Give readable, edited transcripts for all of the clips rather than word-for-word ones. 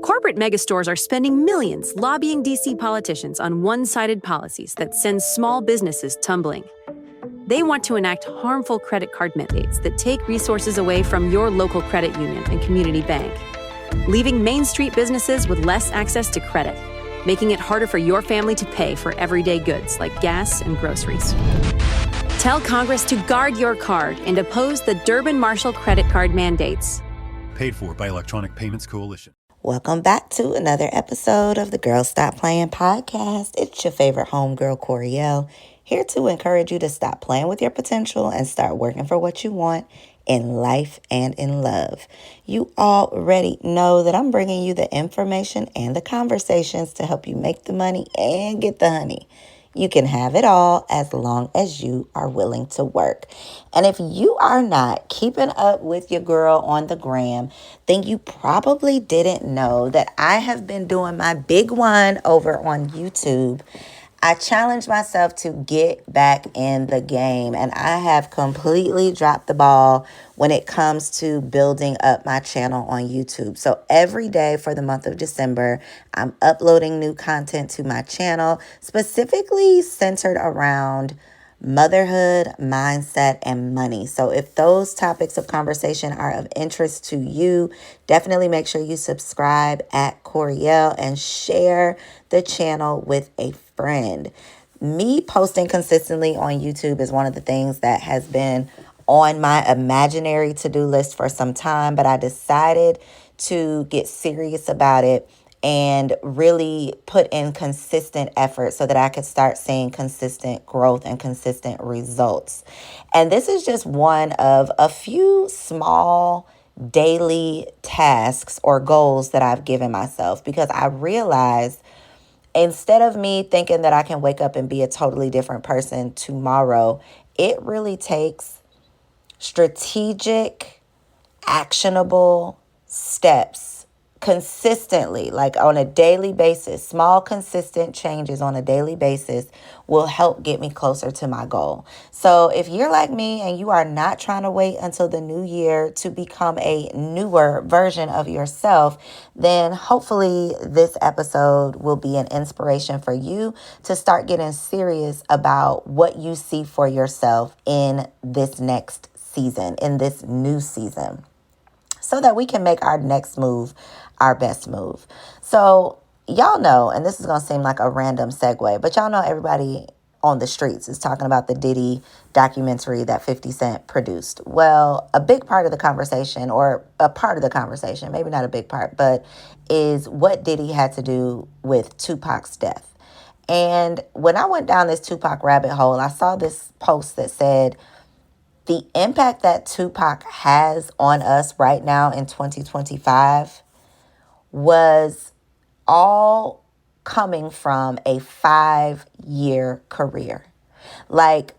Corporate megastores are spending millions lobbying DC politicians on one-sided policies that send small businesses tumbling. They want to enact harmful credit card mandates that take resources away from your local credit union and community bank, leaving Main Street businesses with less access to credit, making it harder for your family to pay for everyday goods like gas and groceries. Tell Congress to guard your card and oppose the Durbin-Marshall credit card mandates. Paid for by Electronic Payments Coalition. Welcome back to another episode of the Girl Stop Playin podcast. It's your favorite homegirl, Koereyelle, here to encourage you to stop playing with your potential and start working for what you want in life and in love. You already know that I'm bringing you the information and the conversations to help you make the money and get the honey. You can have it all as long as you are willing to work. And if you are not keeping up with your girl on the gram, then you probably didn't know that I have been doing my big one over on YouTube. I challenged myself to get back in the game, and I have completely dropped the ball when it comes to building up my channel on YouTube. So every day for the month of December, I'm uploading new content to my channel, specifically centered around motherhood, mindset, and money. So if those topics of conversation are of interest to you, definitely make sure you subscribe at Koereyelle and share the channel with a friend. Me posting consistently on YouTube is one of the things that has been on my imaginary to-do list for some time, but I decided to get serious about it and really put in consistent effort so that I could start seeing consistent growth and consistent results. And this is just one of a few small daily tasks or goals that I've given myself, because I realized instead of me thinking that I can wake up and be a totally different person tomorrow, it really takes strategic, actionable steps consistently, like on a daily basis. Small, consistent changes on a daily basis will help get me closer to my goal. So if you're like me and you are not trying to wait until the new year to become a newer version of yourself, then hopefully this episode will be an inspiration for you to start getting serious about what you see for yourself in this next season, in this new season, so that we can make our next move our best move. So y'all know, and this is going to seem like a random segue, but y'all know everybody on the streets is talking about the Diddy documentary that 50 Cent produced. Well, a big part of the conversation, or a part of the conversation, maybe not a big part, but is what Diddy had to do with Tupac's death. And when I went down this Tupac rabbit hole, I saw this post that said, the impact that Tupac has on us right now in 2025 was all coming from a 5-year career. Like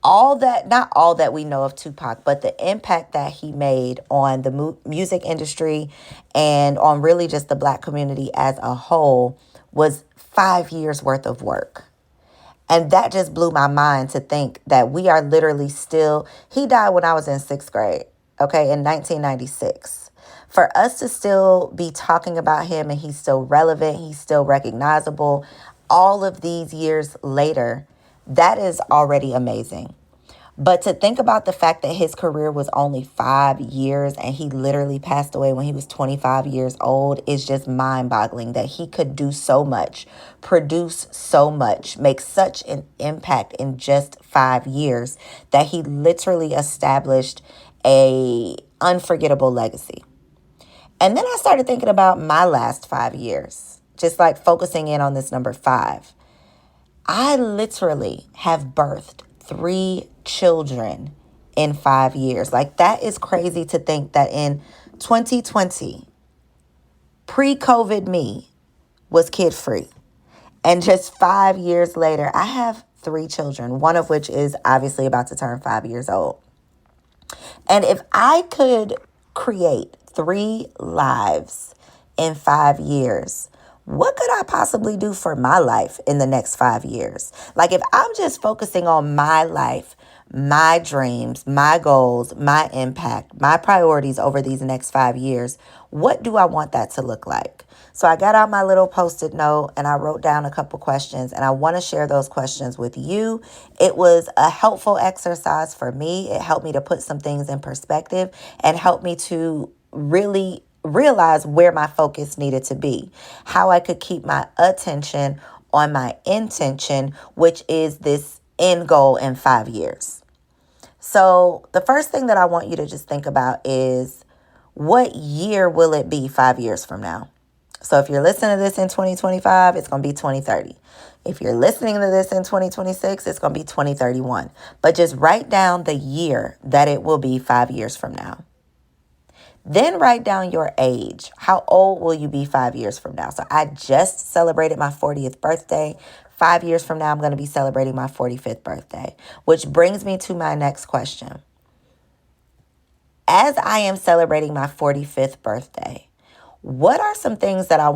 all that, not all that we know of Tupac, but the impact that he made on the music industry and on really just the Black community as a whole was 5 years worth of work. And that just blew my mind to think that we are literally still, he died when I was in 6th grade, okay, in 1996. For us to still be talking about him and he's still relevant, he's still recognizable, all of these years later, that is already amazing. But to think about the fact that his career was only 5 years and he literally passed away when he was 25 years old is just mind-boggling, that he could do so much, produce so much, make such an impact in just 5 years that he literally established a unforgettable legacy. And then I started thinking about my last 5 years, just like focusing in on this number 5. I literally have birthed 3 children in 5 years. Like, that is crazy to think that in 2020, pre-COVID me was kid-free. And just 5 years later, I have 3 children, one of which is obviously about to turn 5 years old. And if I could create 3 lives in 5 years, what could I possibly do for my life in the next 5 years? Like, if I'm just focusing on my life, my dreams, my goals, my impact, my priorities over these next 5 years, What do I want that to look like? So I got out my little Post-it note and I wrote down a couple questions, and I want to share those questions with you. It was a helpful exercise for me. It helped me to put some things in perspective and helped me to really realize where my focus needed to be, how I could keep my attention on my intention, which is this end goal in 5 years. So the first thing that I want you to just think about is, what year will it be 5 years from now? So if you're listening to this in 2025, it's going to be 2030. If you're listening to this in 2026, it's going to be 2031. But just write down the year that it will be 5 years from now. Then write down your age. How old will you be 5 years from now? So I just celebrated my 40th birthday. 5 years from now, I'm going to be celebrating my 45th birthday, which brings me to my next question. As I am celebrating my 45th birthday, what are some things that I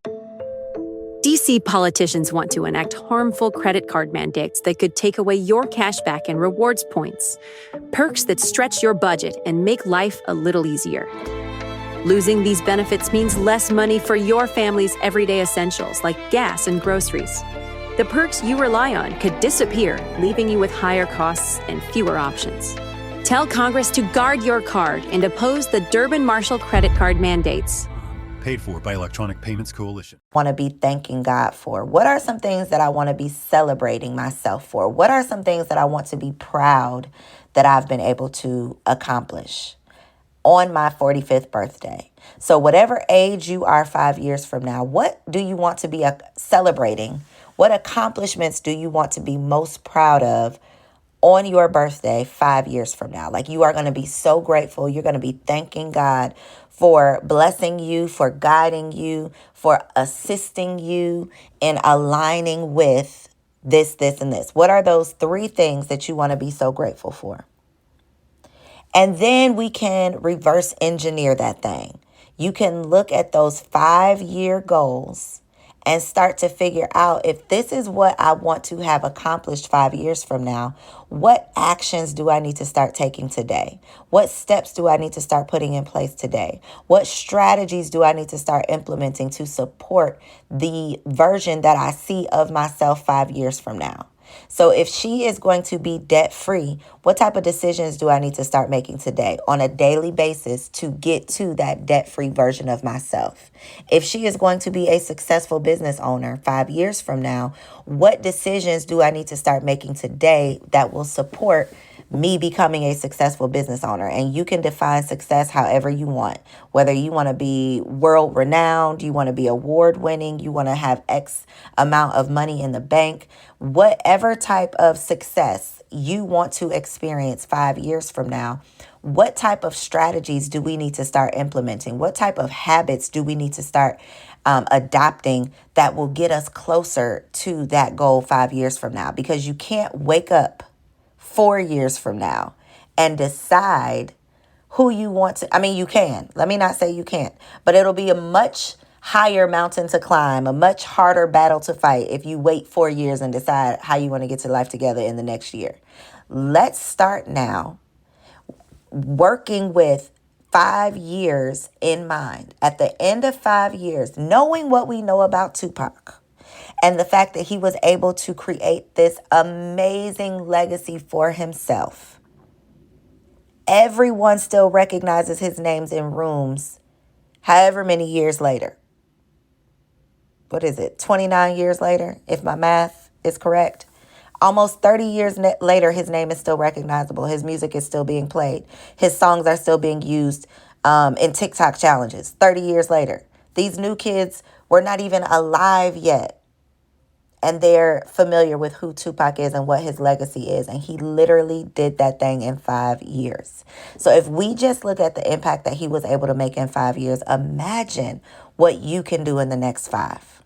DC politicians want to enact harmful credit card mandates that could take away your cash back and rewards points, perks that stretch your budget and make life a little easier. Losing these benefits means less money for your family's everyday essentials like gas and groceries. The perks you rely on could disappear, leaving you with higher costs and fewer options. Tell Congress to guard your card and oppose the Durbin-Marshall credit card mandates. Paid for by Electronic Payments Coalition. want to be thanking God for? What are some things that I want to be celebrating myself for? What are some things that I want to be proud that I've been able to accomplish on my 45th birthday? So whatever age you are 5 years from now, what do you want to be celebrating? What accomplishments do you want to be most proud of on your birthday 5 years from now? Like, you are going to be so grateful. You're going to be thanking God for blessing you, for guiding you, for assisting you in aligning with this, and this. What are those 3 things that you want to be so grateful for? And then we can reverse engineer that thing. You can look at those 5-year goals and start to figure out, if this is what I want to have accomplished 5 years from now, what actions do I need to start taking today? What steps do I need to start putting in place today? What strategies do I need to start implementing to support the version that I see of myself 5 years from now? So if she is going to be debt-free, what type of decisions do I need to start making today on a daily basis to get to that debt-free version of myself? If she is going to be a successful business owner 5 years from now, what decisions do I need to start making today that will support me becoming a successful business owner? And you can define success however you want, whether you want to be world renowned, you want to be award winning, you want to have X amount of money in the bank, whatever type of success you want to experience 5 years from now. What type of strategies do we need to start implementing? What type of habits do we need to start adopting that will get us closer to that goal 5 years from now? Because you can't wake up 4 years from now and decide who you want to. I mean, you can. Let me not say you can't, but it'll be a much higher mountain to climb, a much harder battle to fight if you wait 4 years and decide how you want to get to life together in the next year. Let's start now, working with 5 years in mind. At the end of 5 years, knowing what we know about Tupac, and the fact that he was able to create this amazing legacy for himself. Everyone still recognizes his names in rooms however many years later. What is it? 29 years later, if my math is correct. Almost 30 years later, his name is still recognizable. His music is still being played. His songs are still being used in TikTok challenges 30 years later. These new kids were not even alive yet, and they're familiar with who Tupac is and what his legacy is. And he literally did that thing in 5 years. So if we just look at the impact that he was able to make in 5 years, imagine what you can do in the next 5.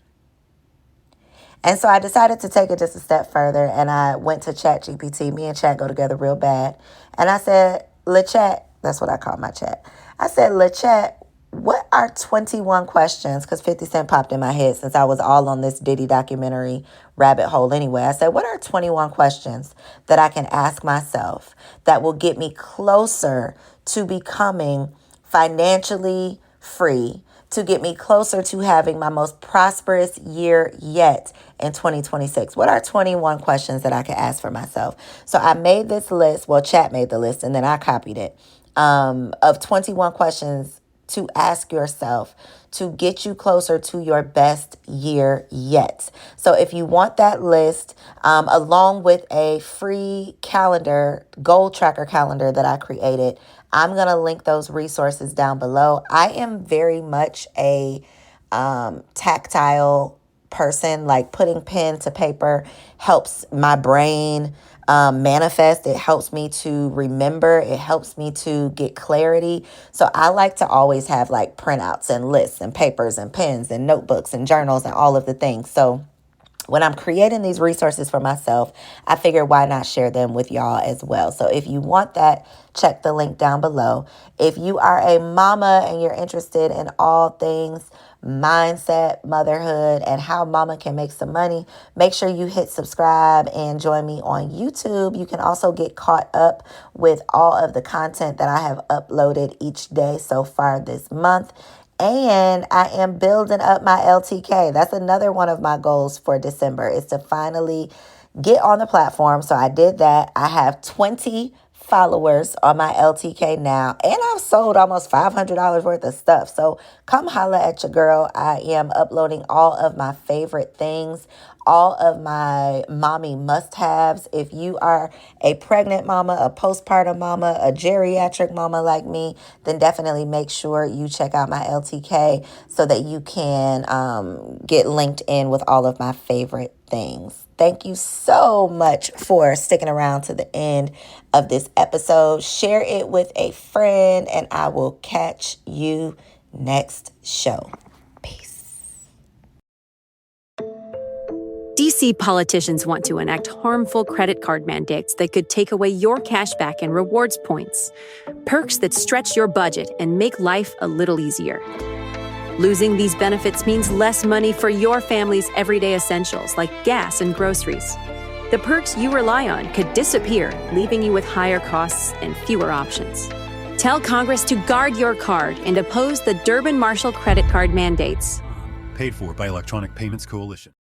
And so I decided to take it just a step further, and I went to ChatGPT. Me and Chat go together real bad. And I said, LeChat, that's what I call my chat. I said, LeChat, what are 21 questions? Because 50 Cent popped in my head since I was all on this Diddy documentary rabbit hole anyway. I said, what are 21 questions that I can ask myself that will get me closer to becoming financially free, to get me closer to having my most prosperous year yet in 2026? What are 21 questions that I could ask for myself? So I made this list. Well, chat made the list and then I copied it, of 21 questions to ask yourself to get you closer to your best year yet. So if you want that list, along with a free calendar, goal tracker calendar that I created, I'm going to link those resources down below. I am very much a tactile person. Like putting pen to paper helps my brain manifest. It helps me to remember. It helps me to get clarity. So I like to always have like printouts and lists and papers and pens and notebooks and journals and all of the things. So when I'm creating these resources for myself, I figure why not share them with y'all as well. So if you want that, check the link down below. If you are a mama and you're interested in all things mindset, motherhood, and how mama can make some money, make sure you hit subscribe and join me on YouTube. You can also get caught up with all of the content that I have uploaded each day so far this month. And I am building up my LTK. That's another one of my goals for December, is to finally get on the platform. So I did that. I have 20 followers on my LTK now, and I've sold almost $500 worth of stuff. So come holla at your girl. I am uploading all of my favorite things, all of my mommy must-haves. If you are a pregnant mama, a postpartum mama, a geriatric mama like me, then definitely make sure you check out my LTK so that you can get linked in with all of my favorite things. Thank you so much for sticking around to the end of this episode. Share it with a friend, and I will catch you next show. Peace. DC politicians want to enact harmful credit card mandates that could take away your cash back and rewards points. Perks that stretch your budget and make life a little easier. Losing these benefits means less money for your family's everyday essentials like gas and groceries. The perks you rely on could disappear, leaving you with higher costs and fewer options. Tell Congress to guard your card and oppose the Durbin-Marshall credit card mandates. Paid for by Electronic Payments Coalition.